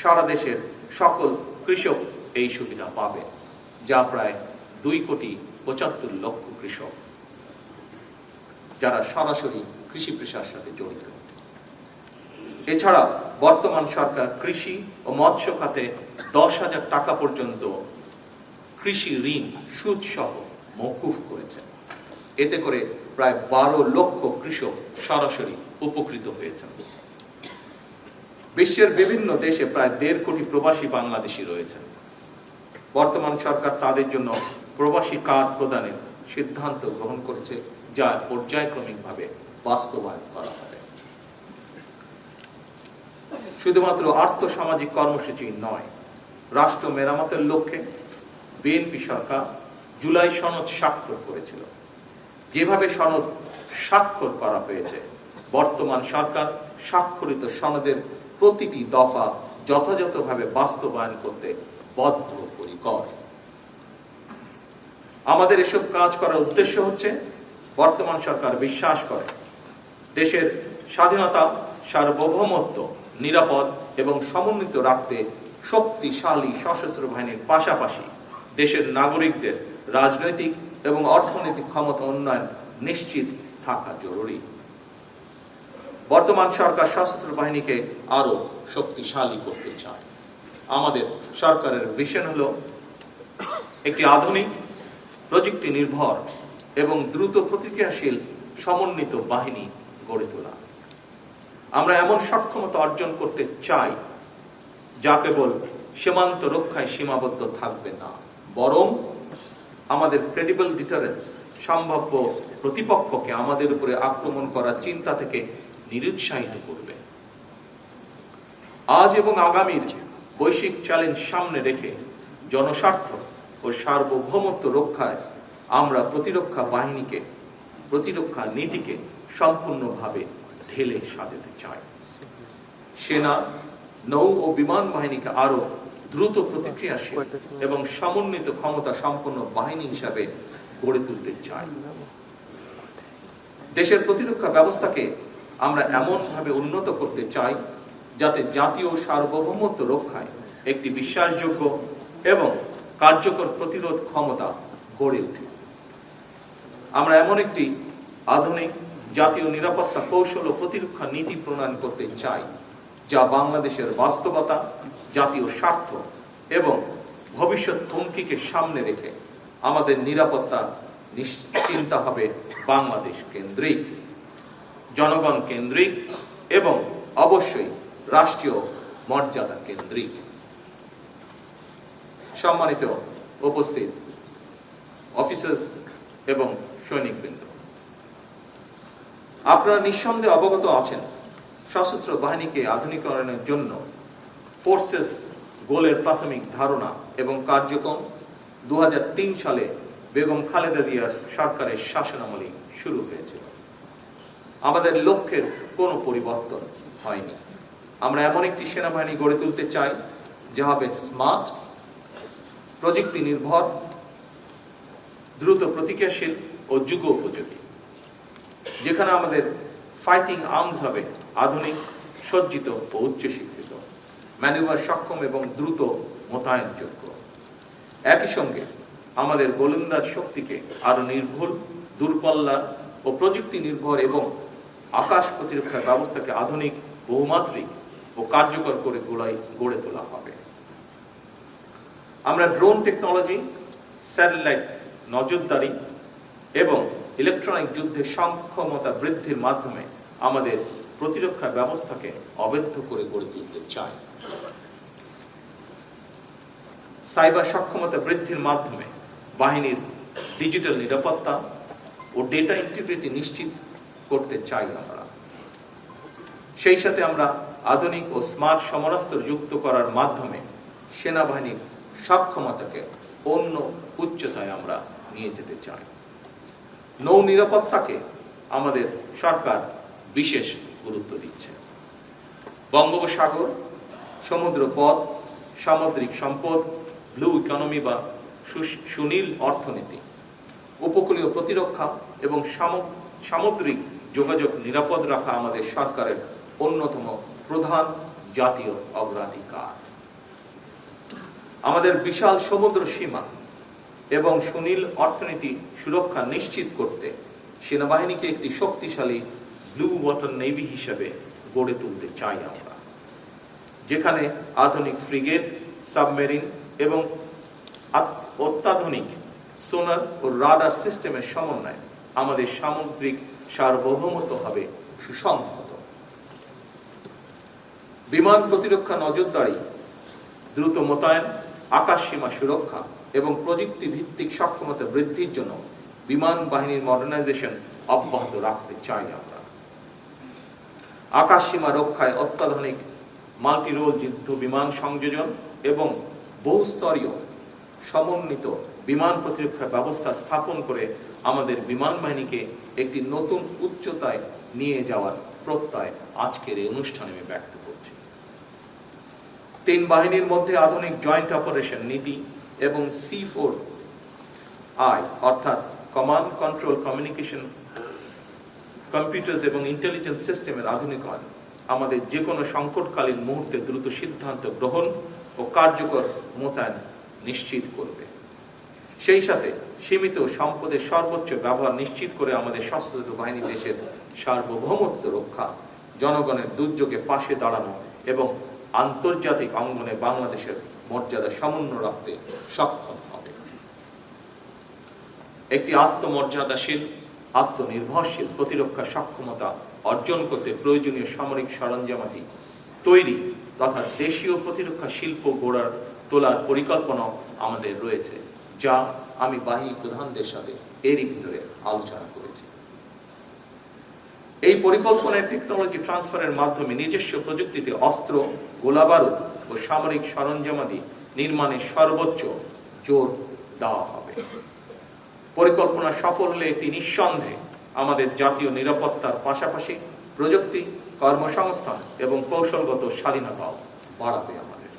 [SPEAKER 1] সারা দেশের সকল কৃষক এই সুবিধা পাবে, যা প্রায় 2,75,00,000 কৃষক, যারা সরাসরি কৃষি পেশার সাথে জড়িত। এছাড়া বর্তমান সরকার কৃষি ও মৎস্য খাতে 10,000 টাকা পর্যন্ত কৃষি ঋণ সুদ সহ মওকুফ করেছেন। এতে করে প্রায় 12 লক্ষ কৃষক সরাসরি উপকৃত হয়েছেন। বিশ্বের বিভিন্ন দেশে প্রায় 1.5 কোটি প্রবাসী বাংলাদেশী রয়েছেন। বর্তমান সরকার তাদের জন্য প্রবাসী কার্ড প্রদানের সিদ্ধান্ত গ্রহণ করেছে, যা পর্যায়ক্রমিকভাবে বাস্তবায়ন করা হবে। শুধুমাত্র আর্থ সামাজিক কর্মসূচি নয়, রাষ্ট্র মেরামতের লক্ষ্যে বিএনপি সরকার জুলাই সনদ স্বাক্ষর করেছিল। যেভাবে সনদ স্বাক্ষর করা হয়েছে, বর্তমান সরকার স্বাক্ষরিত সনদের প্রতিটি দফা যথাযথভাবে বাস্তবায়ন করতে বদ্ধপরিকর। আমাদের এসব কাজ করার উদ্দেশ্য হচ্ছে, বর্তমান সরকার বিশ্বাস করে দেশের স্বাধীনতা, সার্বভৌমত্ব নিরাপদ এবং সমন্বিত রাখতে শক্তিশালী সশস্ত্র বাহিনীর পাশাপাশি দেশের নাগরিকদের রাজনৈতিক এবং অর্থনৈতিক ক্ষমতা উন্নয়ন নিশ্চিত থাকা জরুরি। বর্তমান সরকার সশস্ত্র বাহিনীকে আরো শক্তিশালী করতে চায়। আমাদের সরকারের ভিশন হলো একটি আধুনিক, প্রযুক্তি নির্ভর এবং দ্রুত প্রতিক্রিয়াশীল সমন্বিত বাহিনী গড়ে তোলা। আমরা এমন সক্ষমতা অর্জন করতে চাই যা কেবল সীমান্ত রক্ষায় সীমাবদ্ধ থাকবে না, বরং আমাদের ক্রেডিবল ডিটারেন্স, সম্ভাব্য প্রতিপক্ষকে আমাদের উপরে আক্রমণ করার চিন্তা থেকে নিরুৎসাহিত করবে। আজ এবং আগামীর বৈশ্বিক চ্যালেঞ্জ সামনে রেখে জনস্বার্থ ও সার্বভৌমত্ব রক্ষায় আমরা প্রতিরক্ষা নীতিকে সম্পূর্ণভাবে ঢেলে সাজাতে চাই। সেনা, নৌ ও বিমান বাহিনীকে আরো দ্রুত প্রতিক্রিয়াশীল এবং সমন্বিত ক্ষমতা সম্পন্ন বাহিনী হিসাবে গড়ে তুলতে চাই। দেশের প্রতিরক্ষা ব্যবস্থাকে আমরা এমনভাবে উন্নত করতে চাই যাতে জাতীয় সার্বভৌমত্ব রক্ষায় একটি বিশ্বাসযোগ্য এবং কার্যকর প্রতিরোধ ক্ষমতা গড়ে ওঠে। আমরা এমন একটি আধুনিক জাতীয় নিরাপত্তা কৌশল ও প্রতিরক্ষা নীতি প্রণয়ন করতে চাই যা বাংলাদেশের বাস্তবতা, জাতীয় স্বার্থ এবং ভবিষ্যৎ হুমকিকে সামনে রেখে আমাদের নিরাপত্তা নিশ্চিন্তা হবে বাংলাদেশ কেন্দ্রিক, জনগণ কেন্দ্রিক এবং অবশ্যই রাষ্ট্রীয় মর্যাদা কেন্দ্রিক। সম্মানিত উপস্থিত অফিসার্স এবং সৈনিকবৃন্দ, আপনারা নিঃসন্দেহে অবগত আছেন সশস্ত্র বাহিনীকে আধুনিকরণের জন্য ফোর্সেস গোলের প্রাথমিক ধারণা এবং কার্যক্রম 2003 সালে বেগম খালেদা জিয়ার সরকারের শাসনামলে শুরু হয়েছিল। আমাদের লক্ষ্যের কোনো পরিবর্তন হয়নি। আমরা এমন একটি সেনাবাহিনী গড়ে তুলতে চাই যা হবে স্মার্ট, প্রযুক্তি নির্ভর, দ্রুত প্রতিক্রিয়াশীল ও যুগোপযোগী, যেখানে আমাদের ফাইটিং আর্মস হবে আধুনিক, সজ্জিত ও উচ্চশিক্ষিত, ম্যানুভার সক্ষম এবং দ্রুত মোতায়েনযোগ্য। একই সঙ্গে আমাদের গোলন্দাজ শক্তিকে আরো নির্ভুল, দূরপাল্লার ও প্রযুক্তি নির্ভর এবং আকাশ প্রতিরক্ষা ব্যবস্থাকে আধুনিক, বহুমাত্রিক ও কার্যকর করে গড়ে তোলা হবে। আমরা ড্রোন টেকনোলজি, স্যাটেলাইট নজরদারি এবং ইলেকট্রনিক যুদ্ধের সক্ষমতা বৃদ্ধির মাধ্যমে আমাদের প্রতিরক্ষা ব্যবস্থাকে অবেধ্য করে গড়ে তুলতে চাই। সাইবার সক্ষমতা বৃদ্ধির মাধ্যমে বাহিনীর ডিজিটাল নিরাপত্তা ও ডেটা ইন্টিগ্রিটি নিশ্চিত করতে চাই আমরা। সেই সাথে আমরা আধুনিক ও স্মার্ট সমরাস্ত্র যুক্ত করার মাধ্যমে সেনাবাহিনীর সক্ষমতাকে অন্য উচ্চতায় আমরা নিয়ে যেতে চাই। নৌ নিরাপত্তাকে আমাদের সরকার বিশেষ গুরুত্ব দিচ্ছে। বঙ্গোপসাগর, সমুদ্র পথ, সামুদ্রিক সম্পদ, ব্লু ইকোনমি বা সুনীল অর্থনীতি, উপকূলীয় প্রতিরক্ষা এবং সামুদ্রিক যোগাযোগ নিরাপদ রাখা আমাদের সরকারের অন্যতম প্রধান জাতীয় অগ্রাধিকার। আমাদের বিশাল সমুদ্র সীমা এবং সুনীল অর্থনীতি সুরক্ষা নিশ্চিত করতে সেনাবাহিনীকে একটি শক্তিশালী ব্লু ওয়াটার নেভি হিসেবে গড়ে তুলতে চাই আমরা, যেখানে আধুনিক ফ্রিগেট, সাবমেরিন এবং অত্যাধুনিক সোনার ও রাডার সিস্টেমের সমন্বয়ে আমাদের সামুদ্রিক সার্বভৌমত্ব হবে সুসংহত। বিমান প্রতিরক্ষা নজরদারি, দ্রুত মোতায়েন, আকাশ সীমা সুরক্ষা এবং প্রযুক্তি ভিত্তিক সক্ষমতা বৃদ্ধির জন্য বিমান বাহিনীর মডার্নাইজেশন অব্যাহত রাখতে চাই আমরা। আকাশ সীমা রক্ষায় অত্যাধুনিক মাল্টিরোল যুদ্ধ বিমান সংযোজন এবং বহুস্তরীয় সমন্বিত বিমান প্রতিরক্ষা ব্যবস্থা স্থাপন করে আমাদের বিমান বাহিনীকে একটি নতুন উচ্চতায় নিয়ে যাওয়ার প্রত্যয় আজকের এই অনুষ্ঠানে আমি ব্যক্ত করছি। তিন বাহিনীর মধ্যে আধুনিক জয়েন্ট অপারেশন নীতি এবং C4I অর্থাৎ কমান্ড, কন্ট্রোল, কমিউনিকেশন, কম্পিউটার্স এবং ইন্টেলিজেন্স সিস্টেমের আধুনিকায়ন আমাদের যে কোনো সংকটকালীন মুহূর্তে দ্রুত সিদ্ধান্ত গ্রহণ ও কার্যকর মোতায়েন নিশ্চিত করবে। সেই সাথে সীমিত সম্পদের সর্বোচ্চ ব্যবহার নিশ্চিত করে আমাদের সশস্ত্র বাহিনী দেশের সার্বভৌমত্ব রক্ষা, জনগণের দুর্যোগে পাশে দাঁড়ানো এবং আন্তর্জাতিক অঙ্গনে বাংলাদেশের মর্যাদা সমুন্নত রাখতে সক্ষম হবে। একটি আত্মমর্যাদাশীল, আত্মনির্ভরশীল প্রতিরক্ষা সক্ষমতা অর্জন করতে প্রয়োজনীয় সামরিক সরঞ্জামাদি তৈরি তথা দেশীয় প্রতিরক্ষা শিল্প তোলার পরিকল্পনা আমাদের রয়েছে, যা আমি বাহিনী প্রধানদের সাথে এরই ভিতরে আলোচনা করেছি। এই পরিকল্পনায় টেকনোলজি ট্রান্সফারের মাধ্যমে নিজস্ব প্রযুক্তিতে অস্ত্র, গোলাবারুদ ও সামরিক সরঞ্জামাদি নির্মাণে সর্বোচ্চ জোর দেওয়া হবে। পরিকল্পনা সফল হলে এটি নিঃসন্দেহে আমাদের জাতীয় নিরাপত্তার পাশাপাশি প্রযুক্তি, কর্মসংস্থান এবং কৌশলগত স্বাধীনতাও বাড়াবে আমাদের।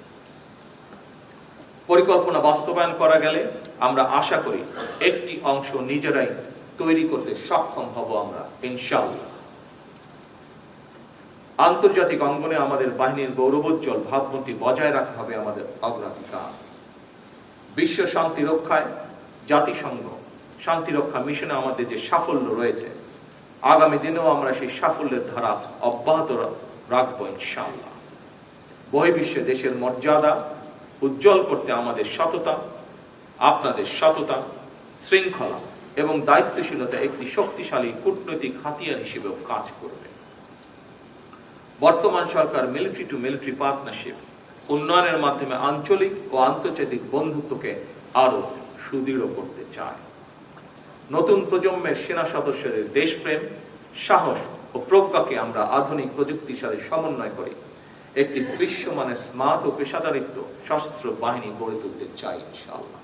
[SPEAKER 1] পরিকল্পনা বাস্তবায়ন করা গেলে আমরা আশা করি একটি অংশ নিজেরাই তৈরি করতে সক্ষম হব আমরা, ইনশাআল্লাহ। আন্তর্জাতিক অঙ্গনে আমাদের বাহিনীর গৌরবোজ্জ্বল ভাবমূর্তি বজায় রাখা হবে আমাদের অগ্রাধিকার। বিশ্ব শান্তি রক্ষায় জাতিসংঘ শান্তিরক্ষা মিশনে আমাদের যে সাফল্য রয়েছে, আগামী দিনেও আমরা সেই সাফল্যের ধারা অব্যাহত রাখবো ইনশাআল্লাহ। বহির্বিশ্বে দেশের মর্যাদা উজ্জ্বল করতে আমাদের সততা, আপনাদের সততা, শৃঙ্খলা এবং দায়িত্বশীলতা একটি শক্তিশালী কূটনৈতিক হাতিয়ার হিসেবেও কাজ করবে। বর্তমান সরকার মিলিটারি টু মিলিটারি পার্টনারশিপ উন্নয়নের মাধ্যমে আঞ্চলিক ও আন্তর্জাতিক বন্ধুত্বকে আরো সুদৃঢ় করতে চায়। নতুন প্রজন্মের সেনা সদস্যদের দেশপ্রেম, সাহস ও প্রজ্ঞাকে আমরা আধুনিক প্রযুক্তির সাথে সমন্বয় করে একটি বিশ্বমানের স্মার্ট ও পেশাদারিত্ব সশস্ত্র বাহিনী গড়ে তুলতে চাই ইনশাআল্লাহ।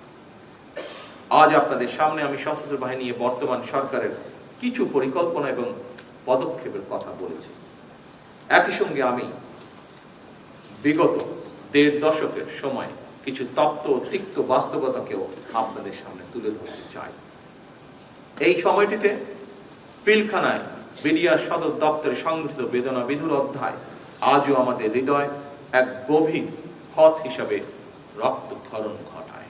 [SPEAKER 1] আজ আপনাদের সামনে আমি সশস্ত্র বাহিনী বর্তমান সরকারের কিছু পরিকল্পনা এবং পদক্ষেপের কথা বলেছি। একই সঙ্গে আমি বিগত 1.5 দশকের সময় কিছু তপ্ত ও তিক্ত বাস্তবতাকেও আপনাদের সামনে তুলে ধরতে চাই। এই সময়টিতে পিলখানায় বিডিআর সদর দপ্তরে সংগঠিত বেদনা বিধুর অধ্যায় আজও আমাদের হৃদয় এক গভীর ক্ষত হিসাবে রক্তক্ষরণ ঘটায়।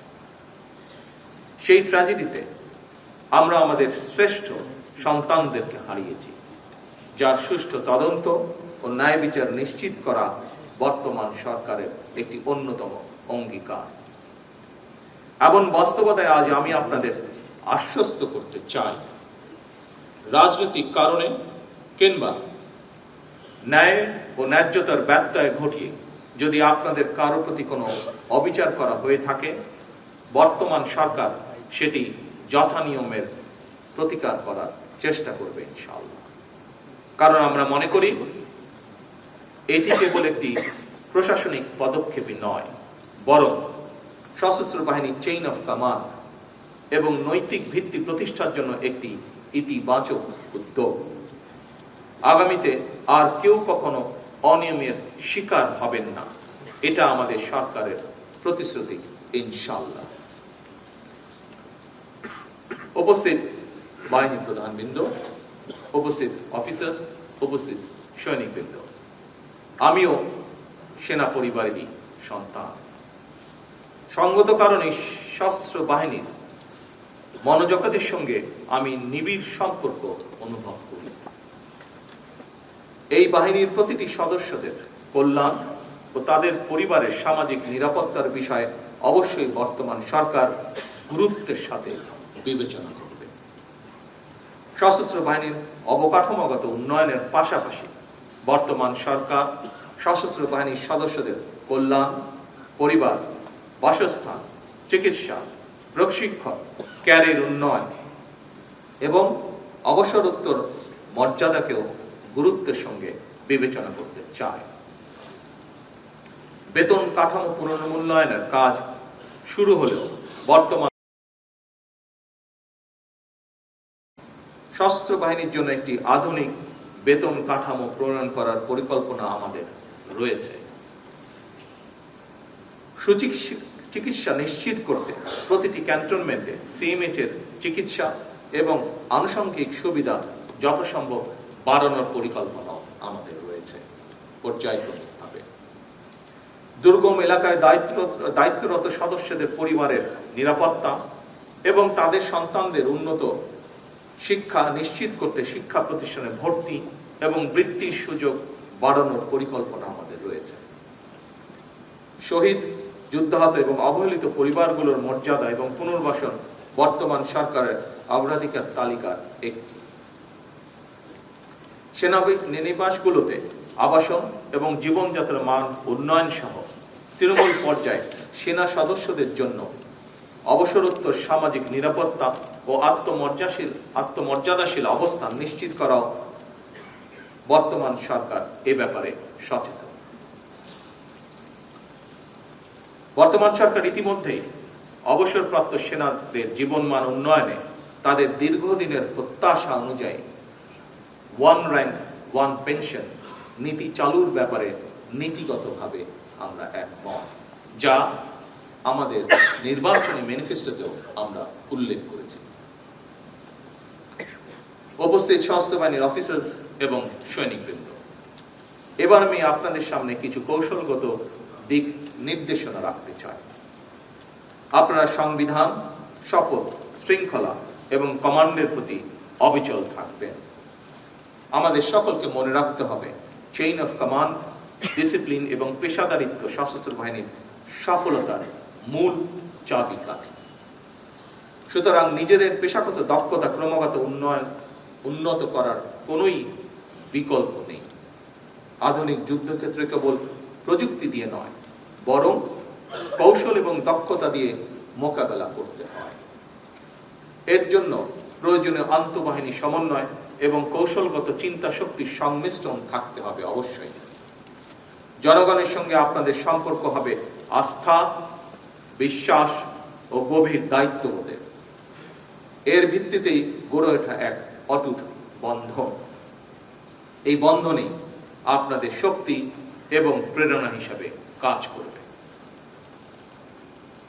[SPEAKER 1] সেই ট্র্যাজেডিতে আমরা আমাদের শ্রেষ্ঠ সন্তানদেরকে হারিয়েছি, যার সুষ্ঠু তদন্ত ও ন্যায় বিচার নিশ্চিত করা বর্তমান সরকারের একটি অন্যতম অঙ্গীকার। এমন বাস্তবতায় আজ আমি আপনাদের আশ্বস্ত করতে চাই, রাজনৈতিক কারণে কিংবা ন্যায় ও ন্যায্যতার ব্যত্যয় ঘটিয়ে যদি আপনাদের কারো প্রতি কোনো অবিচার করা হয়ে থাকে, বর্তমান সরকার সেটি যথানিয়মের প্রতিকার করার চেষ্টা করবে ইনশাআল্লাহ। কারণ আমরা মনে করি এটি কেবল একটি প্রশাসনিক পদক্ষেপই নয়, বরং সশস্ত্র বাহিনীর চেইন অফ কমান্ড এবং নৈতিক ভিত্তি প্রতিষ্ঠার জন্য একটি ইতিবাচক উদ্যোগ। আগামীতে আর কেউ কখনো অনিয়মের শিকার হবেন না, এটা আমাদের সরকারের প্রতিশ্রুতি ইনশাআল্লাহ। উপস্থিত বাহিনী প্রধানবৃন্দ, উপস্থিত অফিসার, উপস্থিত সৈনিকবৃন্দ, আমিও সেনা পরিবারেরই সন্তান। সঙ্গত কারণে সশস্ত্র বাহিনীর মনোজগতের সঙ্গে আমি নিবিড় সম্পর্ক অনুভব করি। এই বাহিনীর প্রতিটি সদস্যদের কল্যাণ ও তাদের পরিবারের সামাজিক নিরাপত্তার বিষয়ে অবশ্যই বর্তমান সরকার গুরুত্বের সাথে বিবেচনা করবে। সশস্ত্র বাহিনীর অবকাঠামোগত উন্নয়নের পাশাপাশি বর্তমান সরকার সশস্ত্র বাহিনীর সদস্যদের কল্যাণ, পরিবার, বাসস্থান, চিকিৎসা, প্রশিক্ষণ, ক্যারিয়ার উন্নয়ন এবং অবসরোত্তর মর্যাদাকেও গুরুত্বের সঙ্গে বিবেচনা করতে চায়। বেতন কাঠামো পুনর্মূল্যায়নের কাজ শুরু হলেও বর্তমান সশস্ত্র বাহিনীর জন্য একটি আধুনিক বেতন কাঠামো প্রণয়ন করার পরিকল্পনা আমাদের রয়েছে। চিকিৎসা নিশ্চিত করতে প্রতিটি ক্যান্টনমেন্টে সিএমএইচ এর চিকিৎসা এবং আনুষঙ্গিক সুবিধা যথাসম্ভব বাড়ানোর পরিকল্পনাও আমাদের রয়েছে পর্যায়ক্রমিকভাবে। দুর্গম এলাকায় দায়িত্বরত সদস্যদের পরিবারের নিরাপত্তা এবং তাদের সন্তানদের উন্নত শিক্ষা নিশ্চিত করতে শিক্ষা প্রতিষ্ঠানে ভর্তি এবং বৃত্তির সুযোগ বাড়ানোর পরিকল্পনা আমাদের রয়েছে। শহীদ, যুদ্ধাহত এবং অবহেলিত পরিবারগুলোর মর্যাদা এবং পুনর্বাসন বর্তমান সরকারের অগ্রাধিকার তালিকার একটি। সেনানিবাসগুলোতে আবাসন এবং জীবনযাত্রার মান উন্নয়ন সহ তৃণমূল পর্যায়ে সেনা সদস্যদের জন্য অবসরোত্তর সামাজিক নিরাপত্তা ও আত্মমর্যাদাশীল অবস্থান নিশ্চিত করাও বর্তমান সরকার এ ব্যাপারে সচেতন। বর্তমান সরকার ইতিমধ্যেই অবসরপ্রাপ্ত সেনাদের জীবনমান উন্নয়নে তাদের দীর্ঘদিনের প্রত্যাশা অনুযায়ী ওয়ান র্যাঙ্ক ওয়ান পেনশন নীতি চালুর ব্যাপারে নীতিগতভাবে আমরা একমত, যা আমাদের নির্বাচনী ম্যানিফেস্টোতেও আমরা উল্লেখ করেছি। উপস্থিত সশস্ত্র বাহিনীর অফিসার এবং সৈনিকবৃন্দ, এবার আমি আপনাদের সামনে কিছু কৌশলগত দিক নির্দেশনা রাখতে চাই। আপনারা সংবিধান, শপথ, শৃঙ্খলা এবং কমান্ডের প্রতি অবিচল থাকবেন। আমাদের সকলকে মনে রাখতে হবে, চেইন অফ কমান্ড, ডিসিপ্লিন এবং পেশাদারিত্ব সশস্ত্র বাহিনীর সফলতার মূল চাবিকাঠি। সুতরাং নিজেদের পেশাগত দক্ষতা ক্রমাগত উন্নত করার কোনোই বিকল্প নেই। আধুনিক যুদ্ধক্ষেত্রে কেবল প্রযুক্তি দিয়ে নয়, বরং কৌশল এবং দক্ষতা দিয়ে মোকাবেলা করতে হয়। এর জন্য প্রয়োজনীয় আন্তঃবাহিনী সমন্বয় এবং কৌশলগত চিন্তা শক্তির সংমিশ্রণ থাকতে হবে অবশ্যই। জনগণের সঙ্গে আপনাদের সম্পর্ক হবে আস্থা, বিশ্বাস ও গভীর দায়িত্ববোধের। এর ভিত্তিতেই গড়ে ওঠা এক অটুট বন্ধন। এই বন্ধনেই আপনাদের শক্তি এবং প্রেরণা হিসাবে কাজ করবে।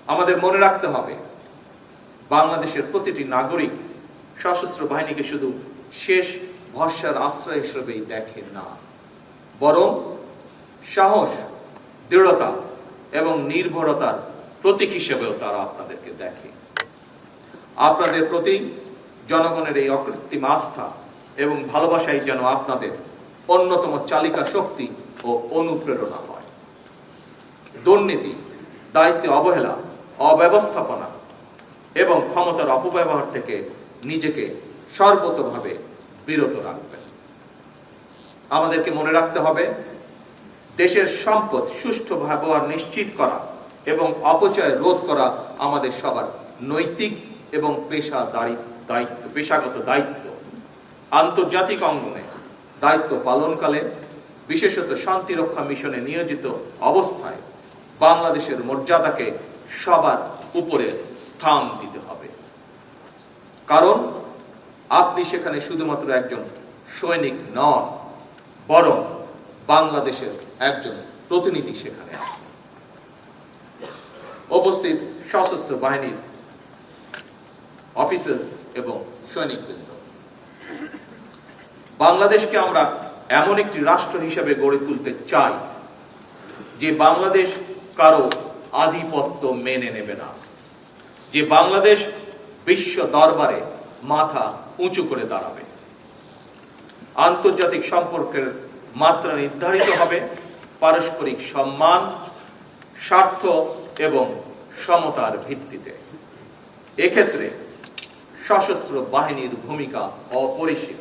[SPEAKER 1] আমাদের মনে রাখতে হবে, বাংলাদেশের প্রতিটি নাগরিক সশস্ত্র বাহিনীকে শুধু শেষ ভরসার আশ্রয় হিসেবেই দেখে না, বরং সাহস, দৃঢ়তা এবং নির্ভরতার প্রতীক হিসেবেও তারা আপনাদেরকে দেখে। আপনাদের প্রতি জনগণের এই অকৃত্রিম আস্থা এবং ভালোবাসাই যেন আপনাদের অন্যতম চালিকা শক্তি ও অনুপ্রেরণা হয়। দুর্নীতি, দায়িত্বে অবহেলা, অব্যবস্থাপনা এবং ক্ষমতার অপব্যবহার থেকে নিজেকে সর্বতোভাবে বিরত রাখবেন। আমাদেরকে মনে রাখতে হবে, দেশের সম্পদ সুষ্ঠু ব্যবহার নিশ্চিত করা এবং অপচয় রোধ করা আমাদের সবার নৈতিক এবং পেশাগত দায়িত্ব। আন্তর্জাতিক অঙ্গনে দায়িত্ব পালনকালে, বিশেষত শান্তিরক্ষা মিশনে নিয়োজিত অবস্থায় বাংলাদেশের মর্যাদাকে সবার উপরে স্থান দিতে হবে। কারণ আপনি সেখানে শুধুমাত্র একজন সৈনিক নন, বরং বাংলাদেশের একজন প্রতিনিধি। সেখানে উপস্থিত সশস্ত্র বাহিনীর অফিসার্স এবং সৈনিকবৃন্দ, বাংলাদেশকে আমরা এমন একটি রাষ্ট্র হিসেবে গড়ে তুলতে চাই যে বাংলাদেশ কারো আধিপত্য মেনে নেবে না, যে বাংলাদেশ বিশ্ব দরবারে মাথা উঁচু করে দাঁড়াবে। আন্তর্জাতিক সম্পর্কের মাত্রা নির্ধারিত হবে পারস্পরিক সম্মান, স্বার্থ এবং সমতার ভিত্তিতে। এক্ষেত্রে সশস্ত্র বাহিনীর ভূমিকা অপরিসীম।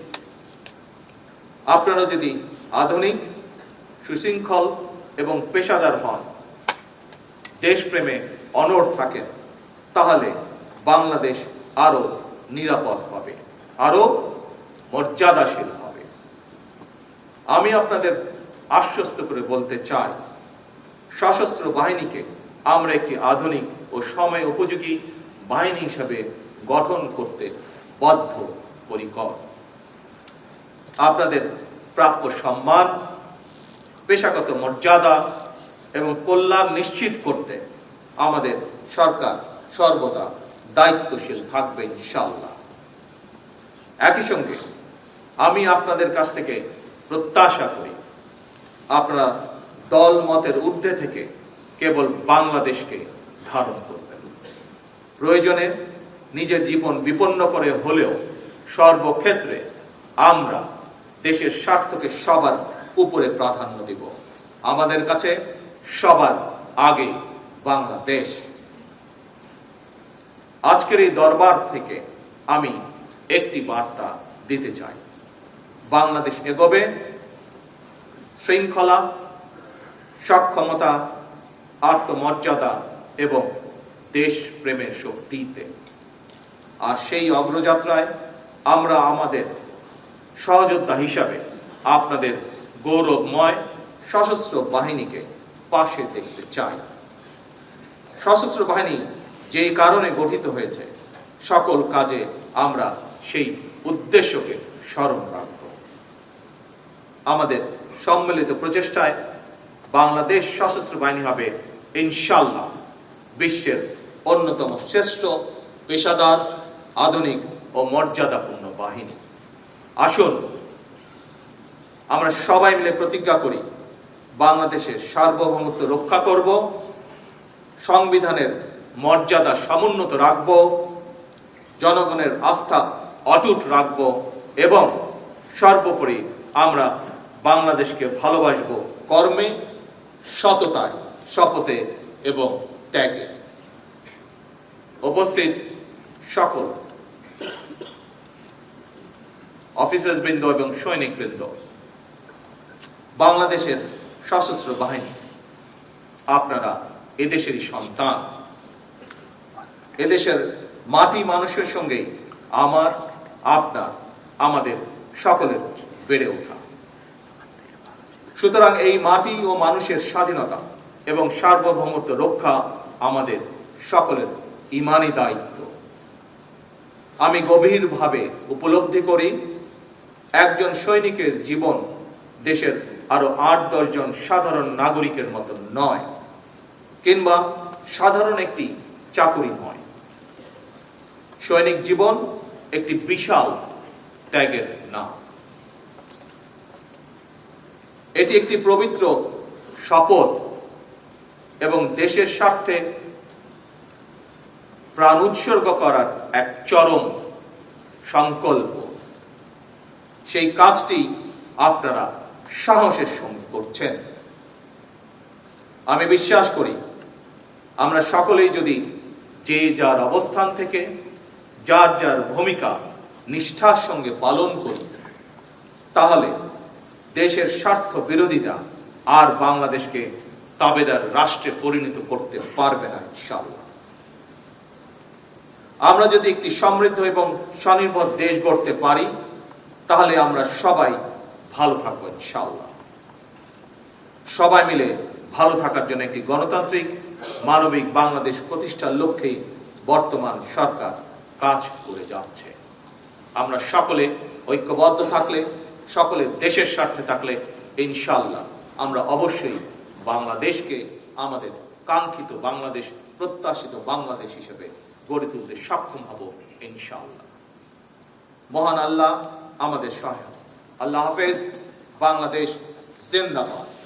[SPEAKER 1] আপনারা যদি আধুনিক, সুশৃঙ্খল এবং পেশাদার হন, দেশপ্রেমে অনড় থাকেন, তাহলে বাংলাদেশ আরো নিরাপদ হবে, আরো মর্যাদাশীল হবে। আমি আপনাদের আশ্বস্ত করে বলতে চাই, সশস্ত্র বাহিনীকে আমরা একটি আধুনিক ও সময় উপযোগী বাহিনী হিসাবে গঠন করতে বদ্ধপরিকর। আপনাদের প্রাপ্য সম্মান, পেশাগত মর্যাদা এবং কল্যাণ নিশ্চিত করতে আমাদের সরকার সর্বদা দায়িত্বশীল থাকবে ইনশাআল্লাহ। একই সঙ্গে আমি আপনাদের কাছ থেকে প্রত্যাশা করি, আপনারা দল মতের ঊর্ধ্বে থেকে কেবল বাংলাদেশকে ধারণ করবেন। প্রয়োজনে নিজের জীবন বিপন্ন করে হলেও সর্বক্ষেত্রে আমরা দেশের স্বার্থকে সবার উপরে প্রাধান্য দেব। আমাদের কাছে সবার আগে বাংলাদেশ। আজকের এই দরবার থেকে আমি একটি বার্তা দিতে চাই, বাংলাদেশ এগোবে শৃঙ্খলা, সক্ষমতা, আত্মমর্যাদা এবং দেশপ্রেমের শক্তিতে। আর সেই অগ্রযাত্রায় আমরা আমাদের সহযোদ্ধা হিসাবে আপনাদের গৌরবময় সশস্ত্র বাহিনীকে পাশে দেখতে চাই। সশস্ত্র বাহিনী যেই কারণে গঠিত হয়েছে, সকল কাজে আমরা সেই উদ্দেশ্যকে স্মরণ রাখব। আমাদের সম্মিলিত প্রচেষ্টায় বাংলাদেশ সশস্ত্র বাহিনী হবে ইনশাআল্লাহ বিশ্বের অন্যতম শ্রেষ্ঠ, পেশাদার, আধুনিক ও মর্যাদাপূর্ণ বাহিনী। আসুন আমরা সবাই মিলে প্রতিজ্ঞা করি, বাংলাদেশের সার্বভৌমত্ব রক্ষা করব, সংবিধানের মর্যাদা সমুন্নত রাখব, জনগণের আস্থা অটুট রাখব এবং সর্বোপরি আমরা বাংলাদেশকে ভালোবাসব কর্মে, সততায়, শপথে এবং ত্যাগে। উপস্থিত সকল অফিসার্স বৃন্দ এবং সৈনিক বৃন্দ, বাংলাদেশের সশস্ত্র বাহিনী, আপনারা এদেশেরই সন্তান। এদেশের মাটি মানুষের সঙ্গে আমার, আপনার, আমাদের সকলের বেড়ে ওঠা। সুতরাং এই মাটি ও মানুষের স্বাধীনতা এবং সার্বভৌমত্ব রক্ষা আমাদের সকলের ঈমানি দায়িত্ব। আমি গভীরভাবে উপলব্ধি করি, একজন সৈনিকের জীবন দেশের আরো ৮-১০ জন সাধারণ নাগরিকের মতো নয়, কিংবা সাধারণ একটি চাকুরি নয়। সৈনিক জীবন একটি বিশাল ত্যাগের নাম। এটি একটি পবিত্র শপথ এবং দেশের স্বার্থে প্রাণ উৎসর্গ করার এক চরম সংকল্প। সেই কাজটি আপনারা সাহসের সঙ্গে করছেন। আমি বিশ্বাস করি আমরা সকলেই যদি যে যার অবস্থান থেকে যার যার ভূমিকা নিষ্ঠার সঙ্গে পালন করি, তাহলে দেশের স্বার্থ বিরোধীরা আর বাংলাদেশকে তাবেদার রাষ্ট্রে পরিণত করতে পারবে না ইনশাআল্লাহ। আমরা যদি একটি সমৃদ্ধ এবং স্বনির্ভর দেশ গড়তে পারি, তাহলে আমরা সবাই ভালো থাকবো ইনশাআল্লাহ। সবাই মিলে ভালো থাকার জন্য একটি গণতান্ত্রিক মানবিক বাংলাদেশ প্রতিষ্ঠার লক্ষ্যেই বর্তমান সরকার কাজ করে যাচ্ছে। আমরা সকলে ঐক্যবদ্ধ থাকলে, সকলে দেশের স্বার্থে থাকলে ইনশাআল্লাহ আমরা অবশ্যই বাংলাদেশকে আমাদের কাঙ্ক্ষিত বাংলাদেশ, প্রত্যাশিত বাংলাদেশ হিসেবে গড়ে তুলতে সক্ষম হব ইনশাআল্লাহ। মহান আল্লাহ আমাদের সহায়। আল্লাহ হাফেজ। বাংলাদেশ জিন্দাবাদ।